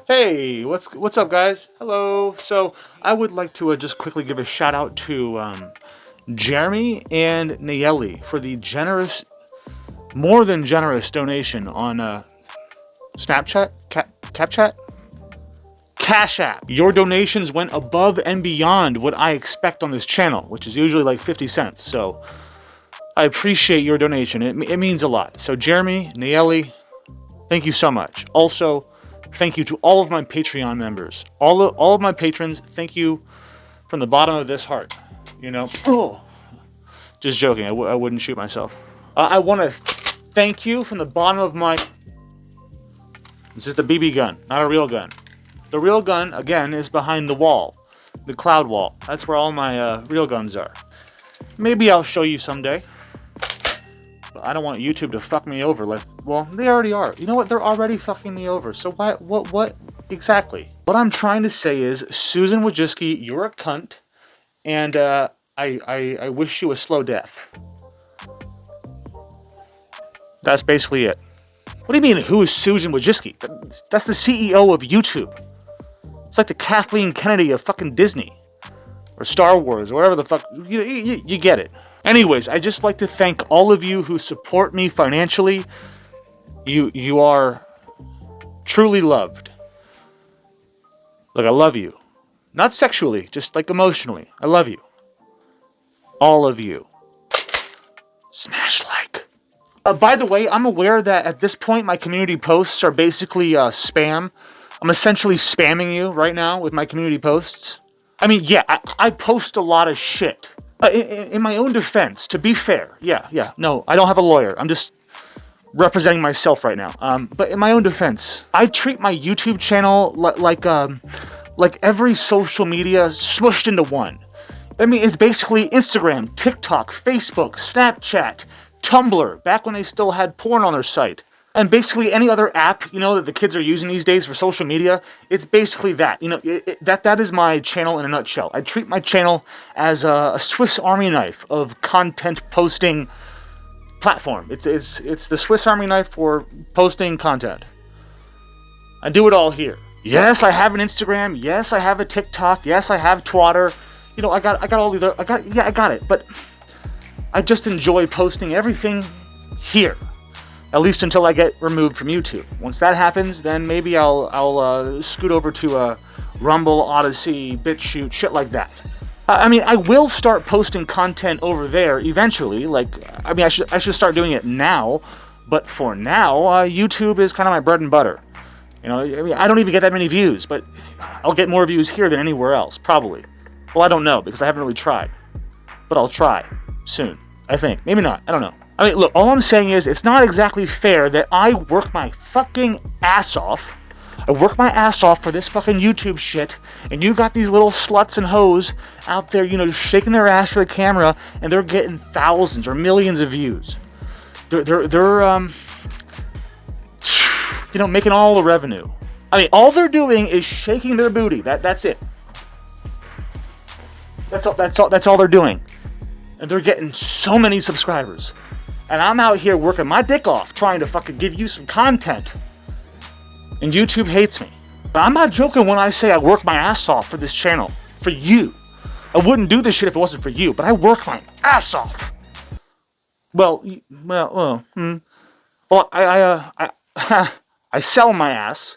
Hey, what's up, guys? Hello. So I would like to just quickly give a shout out to Jeremy and Nayeli for the more than generous donation on Snapchat, CapChat, CashApp. Your donations went above and beyond what I expect on this channel, which is usually like 50 cents. So I appreciate your donation. It means a lot. So Jeremy, Nayeli, thank you so much. Also, thank you to all of my Patreon members. All of my patrons, thank you from the bottom of this heart. Just joking, I wouldn't shoot myself. I want to thank you from the bottom of my... This is the BB gun, not a real gun. The real gun, again, is behind the wall. The cloud wall. That's where all my real guns are. Maybe I'll show you someday. But I don't want YouTube to fuck me over. Well, they already are. You know what? They're already fucking me over. So what exactly? What I'm trying to say is, Susan Wojcicki, you're a cunt, and I wish you a slow death. That's basically it. What do you mean, who is Susan Wojcicki? That's the CEO of YouTube. It's like the Kathleen Kennedy of fucking Disney. Or Star Wars, or whatever the fuck. You get it. Anyways, I just like to thank all of you who support me financially. You are truly loved. Look, I love you. Not sexually, just like emotionally. I love you. All of you. Smash like. By the way, I'm aware that at this point my community posts are basically spam. I'm essentially spamming you right now with my community posts. I mean, yeah, I post a lot of shit. In my own defense, to be fair, yeah, no, I don't have a lawyer. I'm just representing myself right now. But in my own defense, I treat my YouTube channel like every social media smushed into one. I mean, it's basically Instagram, TikTok, Facebook, Snapchat, Tumblr, back when they still had porn on their site. And basically any other app, that the kids are using these days for social media, it's basically that. That is my channel in a nutshell. I treat my channel as a Swiss Army knife of content posting platform. It's the Swiss Army knife for posting content. I do it all here. Yes, I have an Instagram. Yes, I have a TikTok. Yes, I have Twatter. I got all the other. I got it. But I just enjoy posting everything here. At least until I get removed from YouTube. Once that happens, then maybe I'll scoot over to Rumble, Odyssey, BitChute, shit like that. I mean, I will start posting content over there eventually. I should start doing it now. But for now, YouTube is kind of my bread and butter. I don't even get that many views, but I'll get more views here than anywhere else, probably. Well, I don't know, because I haven't really tried. But I'll try soon, I think. Maybe not, I don't know. I mean, look, all I'm saying is, it's not exactly fair that I work my fucking ass off. I work my ass off for this fucking YouTube shit, and you got these little sluts and hoes out there, shaking their ass for the camera, and they're getting thousands or millions of views. They're making all the revenue. I mean, all they're doing is shaking their booty. That's it. That's all they're doing. And they're getting so many subscribers. And I'm out here working my dick off trying to fucking give you some content. And YouTube hates me. But I'm not joking when I say I work my ass off for this channel. For you. I wouldn't do this shit if it wasn't for you. But I work my ass off. I sell my ass.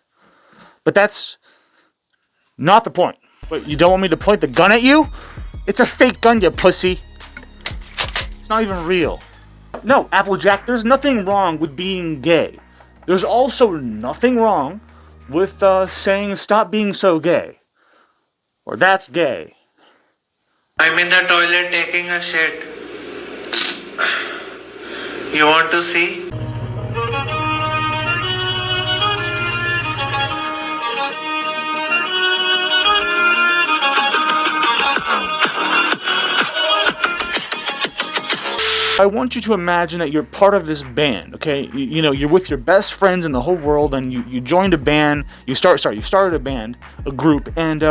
But that's not the point. But you don't want me to point the gun at you? It's a fake gun, you pussy. It's not even real. No, Applejack, there's nothing wrong with being gay. There's also nothing wrong with saying stop being so gay. Or that's gay. I'm in the toilet taking a shit. You want to see? I want you to imagine that you're part of this band, okay? You're with your best friends in the whole world, and you joined a band. You started a band, a group, and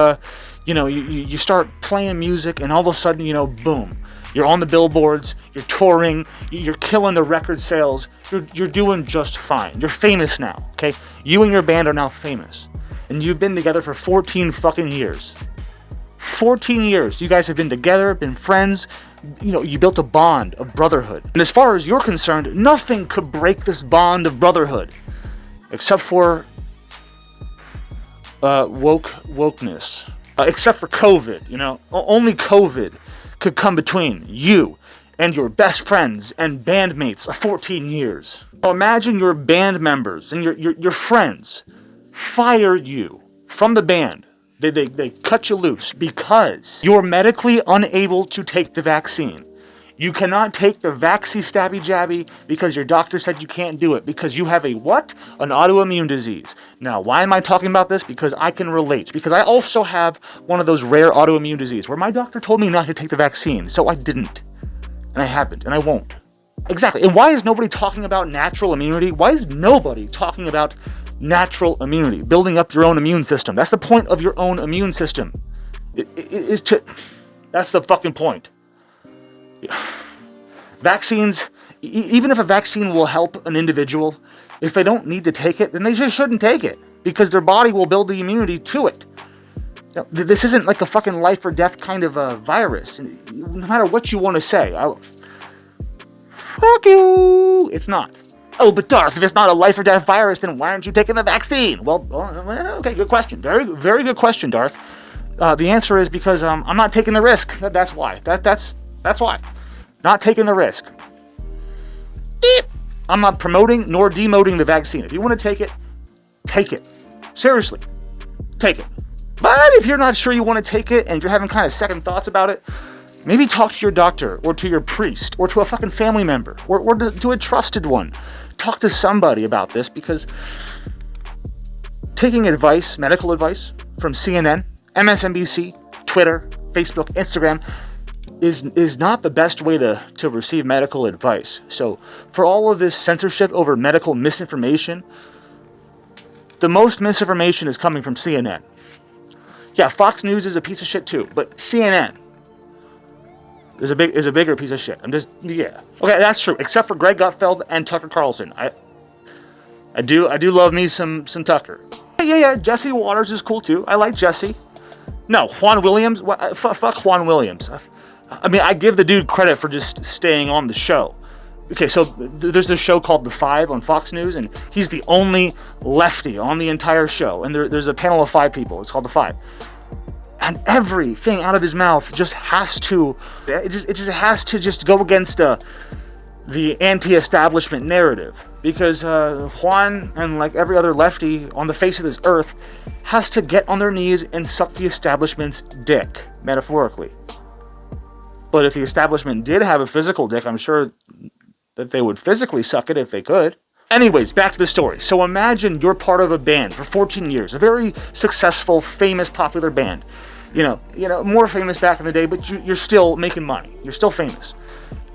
you start playing music, and all of a sudden, boom, You're on the billboards, you're touring, you're killing the record sales, you're doing just fine. You're famous now, okay? You and your band are now famous. And you've been together for 14 fucking years. 14 years. You guys have been together, been friends. You know, you built a bond of brotherhood. And as far as you're concerned, nothing could break this bond of brotherhood. Except for wokeness. Except for COVID, you know. Only COVID could come between you and your best friends and bandmates of 14 years. Now imagine your band members and your friends fire you from the band. They cut you loose because you're medically unable to take the vaccine. You cannot take the vaccine stabby jabby because your doctor said you can't do it because you have a what? An autoimmune disease. Now, why am I talking about this? Because I can relate. Because I also have one of those rare autoimmune diseases where my doctor told me not to take the vaccine, so I didn't. And I haven't, and I won't. Exactly. And why is nobody talking about natural immunity? Why is nobody talking about natural immunity? Building up your own immune system. That's the point of your own immune system. That's the fucking point. Vaccines, even if a vaccine will help an individual, if they don't need to take it, then they just shouldn't take it. Because their body will build the immunity to it. Now, this isn't like a fucking life or death kind of a virus. No matter what you want to say. Fuck you! It's not. Oh, but Darth, if it's not a life or death virus, then why aren't you taking the vaccine? Well, okay, good question. Very, very good question, Darth. The answer is because I'm not taking the risk. That's why. That's why. Not taking the risk. Beep. I'm not promoting nor demoting the vaccine. If you want to take it, take it. Seriously, take it. But if you're not sure you want to take it and you're having kind of second thoughts about it, maybe talk to your doctor or to your priest or to a fucking family member or to a trusted one. Talk to somebody about this because taking advice, medical advice from CNN, MSNBC, Twitter, Facebook, Instagram is not the best way to receive medical advice. So for all of this censorship over medical misinformation, the most misinformation is coming from CNN. Yeah, Fox News is a piece of shit too, but CNN is a bigger piece of shit. Okay, that's true. Except for Greg Gutfeld and Tucker Carlson. I do love me some Tucker. Yeah. Jesse Waters is cool too. I like Jesse. No, Juan Williams. Fuck Juan Williams. I mean, I give the dude credit for just staying on the show. Okay, so there's this show called The Five on Fox News, and he's the only lefty on the entire show. And there's a panel of 5 people. It's called The Five. And everything out of his mouth just has to go against the anti-establishment narrative. Because Juan and like every other lefty on the face of this earth has to get on their knees and suck the establishment's dick, metaphorically. But if the establishment did have a physical dick, I'm sure that they would physically suck it if they could. Anyways, back to the story. So imagine you're part of a band for 14 years, a very successful, famous, popular band. You know, more famous back in the day, but you're still making money. You're still famous.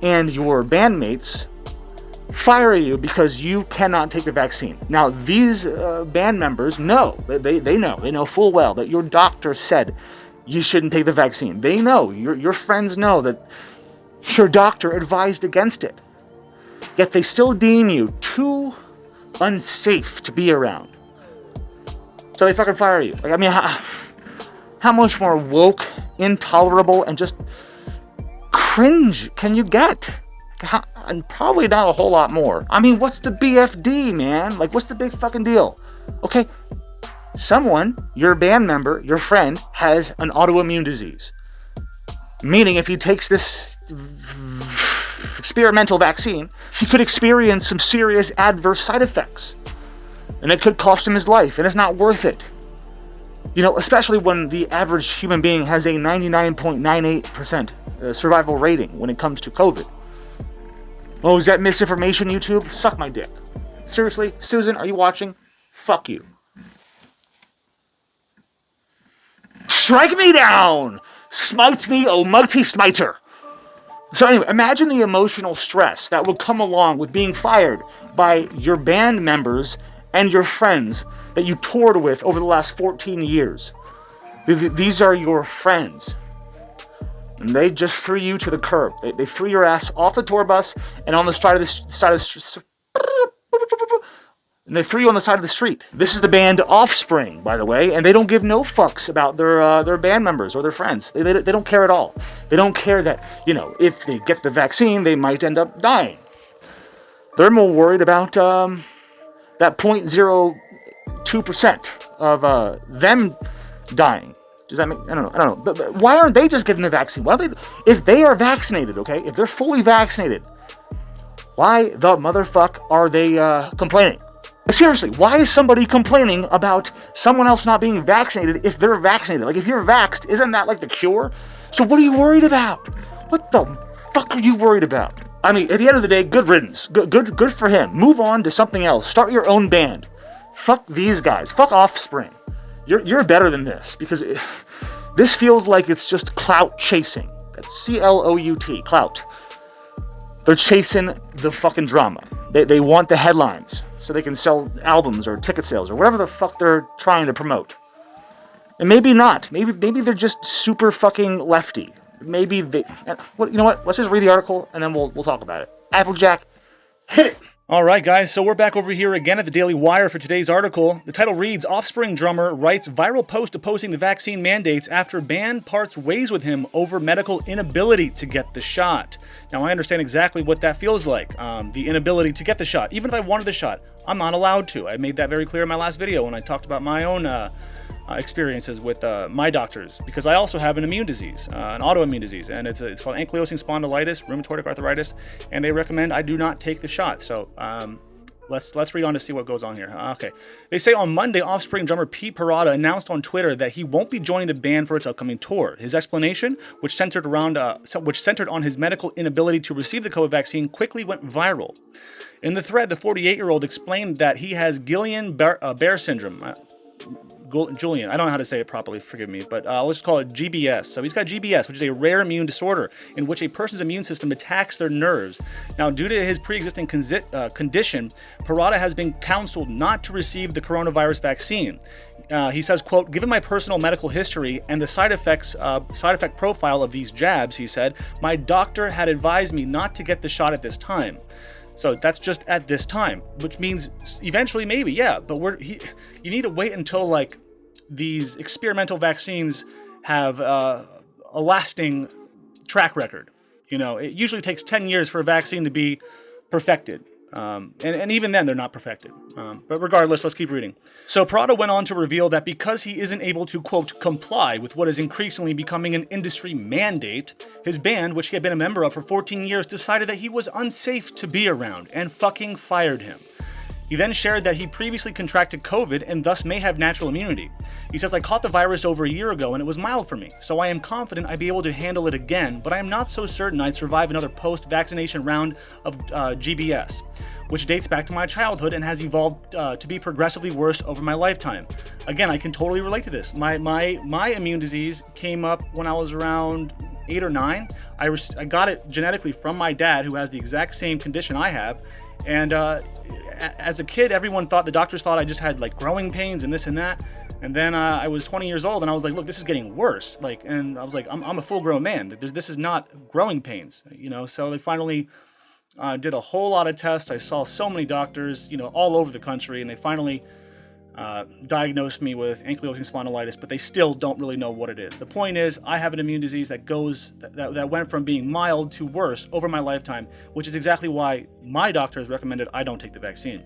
And your bandmates fire you because you cannot take the vaccine. Now, these band members know, they know full well that your doctor said you shouldn't take the vaccine. They know, your friends know that your doctor advised against it. Yet they still deem you too unsafe to be around. So they fucking fire you. Like, I mean, how much more woke, intolerable, and just cringe can you get? And probably not a whole lot more. I mean, what's the BFD, man? Like, what's the big fucking deal? Okay, someone, your band member, your friend, has an autoimmune disease. Meaning, if he takes this experimental vaccine, he could experience some serious adverse side effects. And it could cost him his life, and it's not worth it. You know, especially when the average human being has a 99.98% survival rating when it comes to COVID. Oh, is that misinformation, YouTube? Suck my dick. Seriously? Susan, are you watching? Fuck you. Strike me down! Smite me, oh mighty smiter! So anyway, imagine the emotional stress that would come along with being fired by your band members and your friends that you toured with over the last 14 years. These are your friends. And they just threw you to the curb. They threw your ass off the tour bus and on the and they threw you on the side of the street. This is the band Offspring, by the way, and they don't give no fucks about their band members or their friends. They don't care at all. They don't care that, if they get the vaccine, they might end up dying. They're more worried about that 0.02% of them dying. Does that make? I don't know. But why aren't they just getting the vaccine? Why don't they? If they are vaccinated, okay, if they're fully vaccinated, why the motherfuck are they complaining? Seriously, why is somebody complaining about someone else not being vaccinated if they're vaccinated? Like, if you're vaxxed, isn't that like the cure? So what are you worried about? What the fuck are you worried about? I mean, at the end of the day, good riddance. Good for him. Move on to something else. Start your own band. Fuck these guys. Fuck Offspring. You're better than this, because this feels like it's just clout chasing. That's CLOUT, clout. They're chasing the fucking drama. They want the headlines so they can sell albums or ticket sales or whatever the fuck they're trying to promote. And maybe not. Maybe they're just super fucking lefty. Maybe they... You know what? Let's just read the article and then we'll talk about it. Applejack, hit it! All right, guys, so we're back over here again at the Daily Wire for today's article. The title reads, Offspring drummer writes viral post opposing the vaccine mandates after band parts ways with him over medical inability to get the shot. Now, I understand exactly what that feels like, the inability to get the shot. Even if I wanted the shot, I'm not allowed to. I made that very clear in my last video when I talked about my own experiences with my doctors, because I also have an immune disease, an autoimmune disease, and it's called ankylosing spondylitis, rheumatoid arthritis, and they recommend I do not take the shot. So let's read on to see what goes on here. Okay, they say on Monday, Offspring drummer Pete Parada announced on Twitter that he won't be joining the band for its upcoming tour. His explanation, which centered on his medical inability to receive the COVID vaccine, quickly went viral. In the thread, the 48-year-old explained that he has Guillain-Barré syndrome. Julian, I don't know how to say it properly, forgive me, but let's just call it GBS. So he's got GBS, which is a rare immune disorder in which a person's immune system attacks their nerves. Now, due to his pre-existing condition, Parada has been counseled not to receive the coronavirus vaccine. He says, quote, given my personal medical history and the side effect profile of these jabs, he said, my doctor had advised me not to get the shot at this time. So that's just at this time, which means eventually maybe, yeah, but you need to wait until like these experimental vaccines have a lasting track record. It usually takes 10 years for a vaccine to be perfected. And even then, they're not perfected. But regardless, let's keep reading. So Parada went on to reveal that because he isn't able to, quote, comply with what is increasingly becoming an industry mandate, his band, which he had been a member of for 14 years, decided that he was unsafe to be around and fucking fired him. He then shared that he previously contracted COVID and thus may have natural immunity. He says, I caught the virus over a year ago and it was mild for me, so I am confident I'd be able to handle it again, but I am not so certain I'd survive another post-vaccination round of GBS, which dates back to my childhood and has evolved to be progressively worse over my lifetime. Again, I can totally relate to this. My immune disease came up when I was around 8 or 9. I got it genetically from my dad, who has the exact same condition I have, and as a kid, the doctors thought I just had like growing pains and this and that. And then I was 20 years old and I was like, look, this is getting worse. And I was like, I'm a full grown man. This is not growing pains, So they finally did a whole lot of tests. I saw so many doctors, all over the country, and they finally diagnosed me with ankylosing spondylitis, but they still don't really know what it is. The point is, I have an immune disease that went from being mild to worse over my lifetime, which is exactly why my doctor has recommended I don't take the vaccine.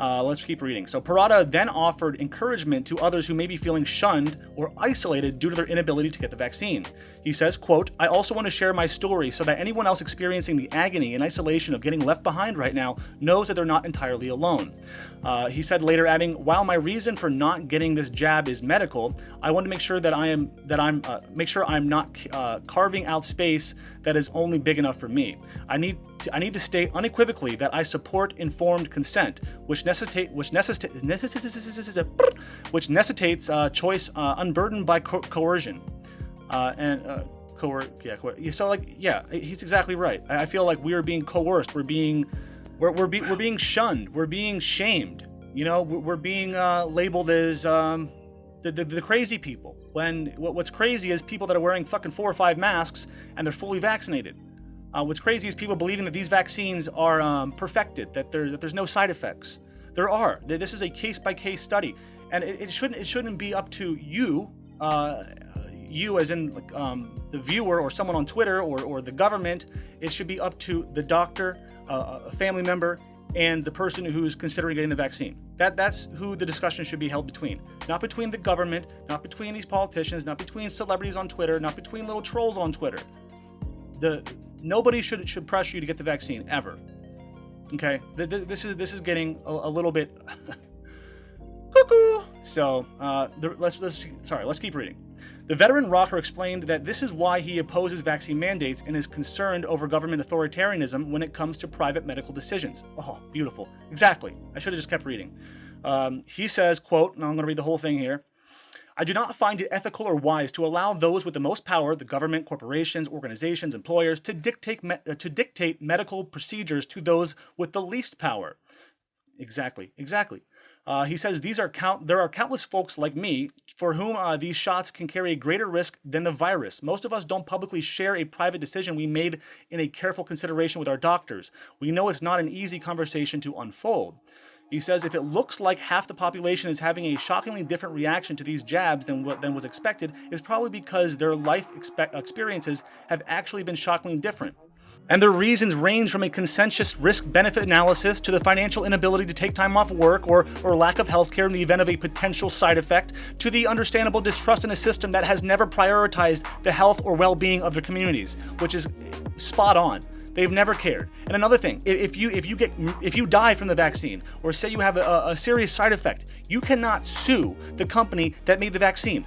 Let's keep reading. So Parada then offered encouragement to others who may be feeling shunned or isolated due to their inability to get the vaccine. He says, quote, I also want to share my story so that anyone else experiencing the agony and isolation of getting left behind right now knows that they're not entirely alone. He said later, adding, while my reason for not getting this jab is medical, I want to make sure that I'm not carving out space that is only big enough for me. I need to state unequivocally that I support informed consent, which necessitates choice unburdened by coercion. He's exactly right. I feel like we are being coerced. We're being shunned. We're being shamed. We're being labeled as The crazy people. What's crazy is people that are wearing fucking 4 or 5 masks and they're fully vaccinated. What's crazy is people believing that these vaccines are perfected, that there's no side effects. There are. This is a case-by-case study, and it shouldn't be up to you, you as in the viewer or someone on Twitter or the government. It should be up to the doctor, a family member, and the person who's considering getting the vaccine. That's who the discussion should be held between. Not between the government, not between these politicians, not between celebrities on Twitter, not between little trolls on Twitter. Nobody should pressure you to get the vaccine ever. Okay, this is getting a little bit cuckoo. So let's keep reading. The veteran rocker explained that this is why he opposes vaccine mandates and is concerned over government authoritarianism when it comes to private medical decisions. Oh, beautiful. Exactly. I should have just kept reading. He says, quote, and I'm going to read the whole thing here. I do not find it ethical or wise to allow those with the most power, the government, corporations, organizations, employers, to dictate medical procedures to those with the least power. Exactly. He says there are countless folks like me for whom these shots can carry a greater risk than the virus. Most of us don't publicly share a private decision we made in a careful consideration with our doctors. We know it's not an easy conversation to unfold. He says if it looks like half the population is having a shockingly different reaction to these jabs than was expected, it's probably because their life experiences have actually been shockingly different. And their reasons range from a consensus risk-benefit analysis to the financial inability to take time off work or lack of health care in the event of a potential side effect, to the understandable distrust in a system that has never prioritized the health or well-being of their communities, which is spot on. They've never cared. And another thing, if you die from the vaccine, or say you have a serious side effect, you cannot sue the company that made the vaccine.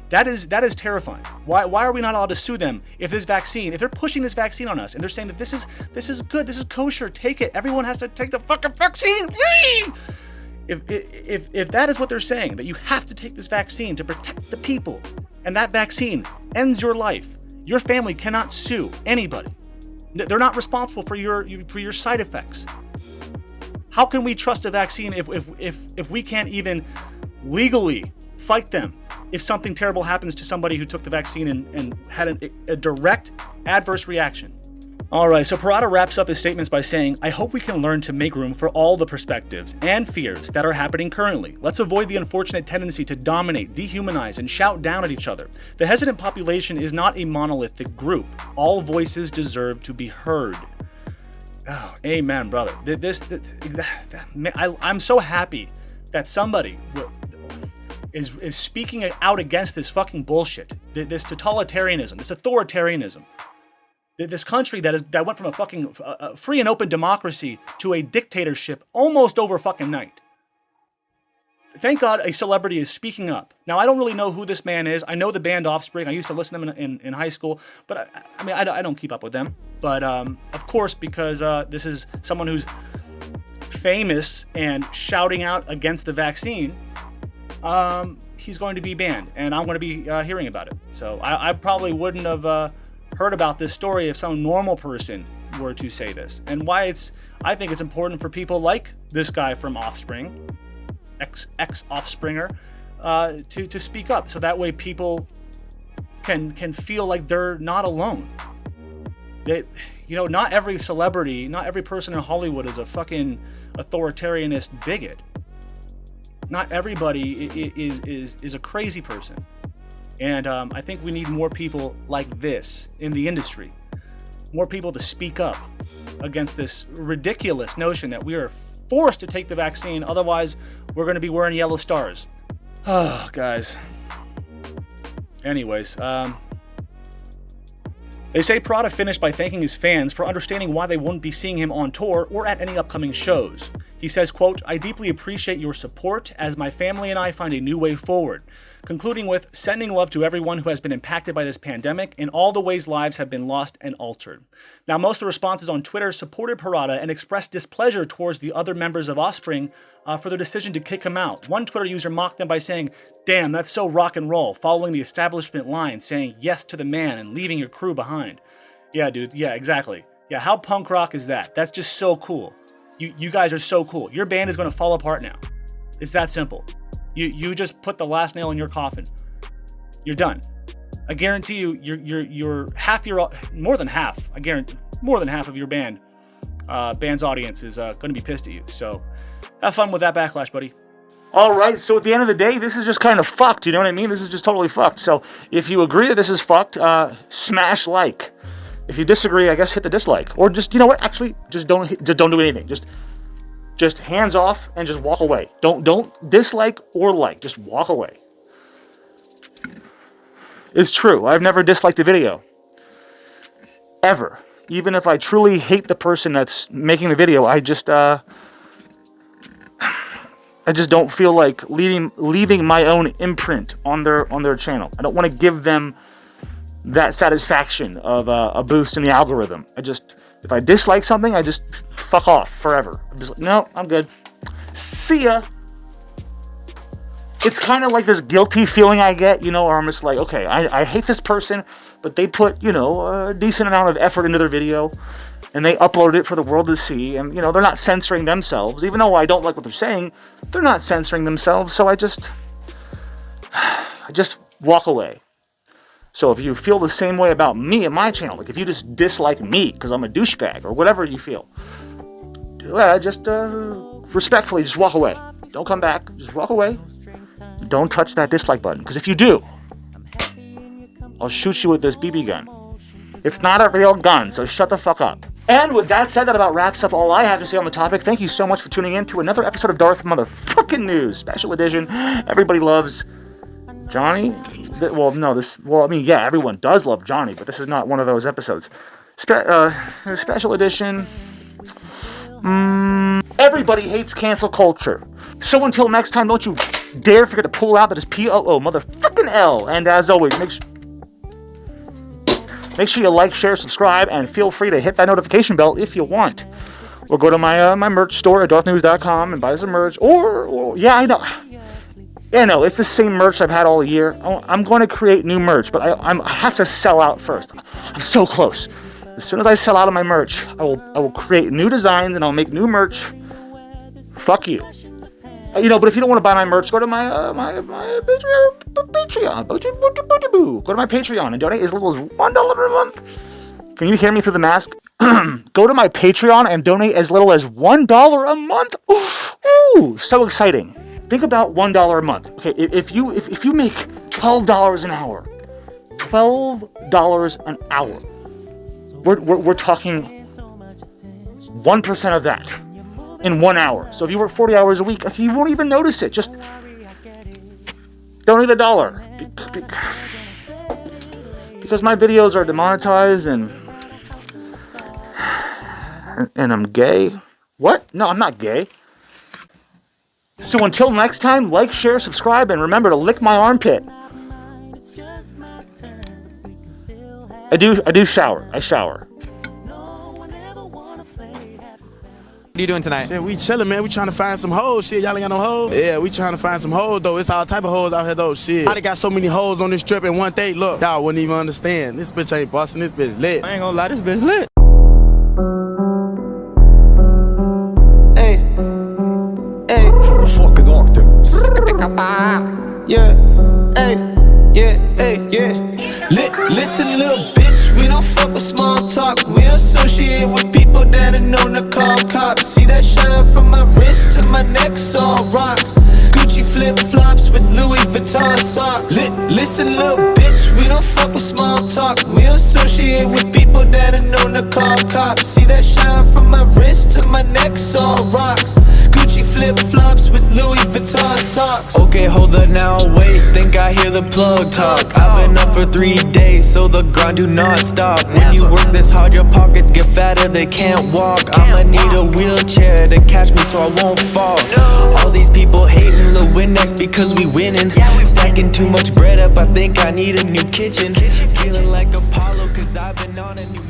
That is terrifying. Why are we not allowed to sue them if they're pushing this vaccine on us and they're saying that this is good, this is kosher, take it. Everyone has to take the fucking vaccine. If that is what they're saying, that you have to take this vaccine to protect the people, and that vaccine ends your life, your family cannot sue anybody. They're not responsible for your side effects. How can we trust a vaccine if we can't even legally fight them if something terrible happens to somebody who took the vaccine and had a direct adverse reaction? Alright, so Parada wraps up his statements by saying, I hope we can learn to make room for all the perspectives and fears that are happening currently. Let's avoid the unfortunate tendency to dominate, dehumanize, and shout down at each other. The hesitant population is not a monolithic group. All voices deserve to be heard. Oh, amen, brother. I'm so happy that somebody is speaking out against this fucking bullshit. This totalitarianism, this authoritarianism. This country that went from a fucking free and open democracy to a dictatorship almost over fucking night. Thank God a celebrity is speaking up. Now, I don't really know who this man is. I know the band Offspring. I used to listen to them in high school, but I don't keep up with them. But of course, because this is someone who's famous and shouting out against the vaccine, he's going to be banned, and I'm going to be hearing about it. So I probably wouldn't have heard about this story if some normal person were to say this. And why I think it's important for people like this guy from Offspring, ex-Offspringer, to speak up, so that way people can feel like they're not alone. Not every celebrity, not every person in Hollywood is a fucking authoritarianist bigot. Not everybody is a crazy person. And I think we need more people like this in the industry. More people to speak up against this ridiculous notion that we are forced to take the vaccine, otherwise we're going to be wearing yellow stars. Oh, guys. Anyways, they say Prada finished by thanking his fans for understanding why they wouldn't be seeing him on tour or at any upcoming shows. He says, quote, I deeply appreciate your support as my family and I find a new way forward. Concluding with sending love to everyone who has been impacted by this pandemic in all the ways lives have been lost and altered. Now, most of the responses on Twitter supported Parada and expressed displeasure towards the other members of Offspring for their decision to kick him out. One Twitter user mocked them by saying, damn, that's so rock and roll, following the establishment line, saying yes to the man and leaving your crew behind. Yeah, dude. Yeah, exactly. Yeah, how punk rock is that? That's just so cool. You guys are so cool. Your band is going to fall apart now. It's that simple. You just put the last nail in your coffin. You're done. I guarantee you, you're more than half. I guarantee more than half of your band's audience is going to be pissed at you. So have fun with that backlash, buddy. All right, so at the end of the day, this is just kind of fucked, you know what I mean? This is just totally fucked. So if you agree that this is fucked, smash like. If you disagree, I guess hit the dislike. Or just, you know what, actually, just don't do anything. Just hands off and just walk away. Don't dislike or like, just walk away. It's true, I've never disliked a video. Ever. Even if I truly hate the person that's making the video, I just don't feel like leaving my own imprint on their channel. I don't want to give them that satisfaction of a boost in the algorithm. If I dislike something, I just fuck off forever. I'm just like, no, I'm good. See ya. It's kind of like this guilty feeling I get, or I'm just like, okay, I hate this person, but they put, a decent amount of effort into their video, and they uploaded it for the world to see, and, they're not censoring themselves. Even though I don't like what they're saying, they're not censoring themselves, so I just walk away. So if you feel the same way about me and my channel, like if you just dislike me because I'm a douchebag or whatever you feel, just respectfully, just walk away. Don't come back. Just walk away. Don't touch that dislike button, because if you do, I'll shoot you with this BB gun. It's not a real gun, so shut the fuck up. And with that said, that about wraps up all I have to say on the topic. Thank you so much for tuning in to another episode of Darth motherfucking News, special edition. Everybody loves Johnny. Everyone does love Johnny, but this is not one of those episodes. Special edition. Everybody hates cancel culture. So until next time, don't you dare forget to pull out that is POO motherfucking L. And as always, make sure you like, share, subscribe, and feel free to hit that notification bell if you want. Or go to my merch store at DarthNews.com and buy some merch. I know, it's the same merch I've had all year. I'm going to create new merch, but I have to sell out first. I'm so close. As soon as I sell out of my merch, I will create new designs and I'll make new merch. Fuck you. But if you don't want to buy my merch, go to my Patreon. Go to my Patreon and donate as little as $1 a month. Can you hear me through the mask? Go to my Patreon and donate as little as $1 a month. Ooh, so exciting. Think about $1 a month. Okay, if you make $12 an hour, $12 an hour, we're talking 1% of that in 1 hour. So if you work 40 hours a week, you won't even notice it. Just donate $1. Because my videos are demonetized and I'm gay. What? No, I'm not gay. So until next time, like, share, subscribe, and remember to lick my armpit. I do shower. I shower. What are you doing tonight? Shit, we chilling, man. We trying to find some hoes. Shit, y'all ain't got no hoes? Yeah, we trying to find some hoes, though. It's all type of hoes out here, though. Shit. I got so many hoes on this trip in one day. Look, y'all wouldn't even understand. This bitch ain't busting. This bitch lit. I ain't gonna lie, this bitch lit. Hey, fucking octave. Yeah, yeah. Listen, little bitch, we don't fuck with small talk. We associate with people that are known to call cops. See that shine from my wrist to my neck, all rocks. Gucci flip-flops with Louis Vuitton socks. Listen, little bitch, we don't fuck with small talk. We associate with people that are known to call cops. See that shine from my wrist to my neck, all rocks. Gucci flip-flops with Louis Vuitton socks. Okay, hold up now, wait, think I hear the plug talk. I've been up for 3 days, so the grind do not stop. When you work this hard, your pockets get fatter, they can't walk. I'ma need a wheelchair to catch me so I won't fall. All these people hating, Lil Windex because we winning. Stacking too much bread up, I think I need a new kitchen. Feeling like Apollo, cause I've been on a new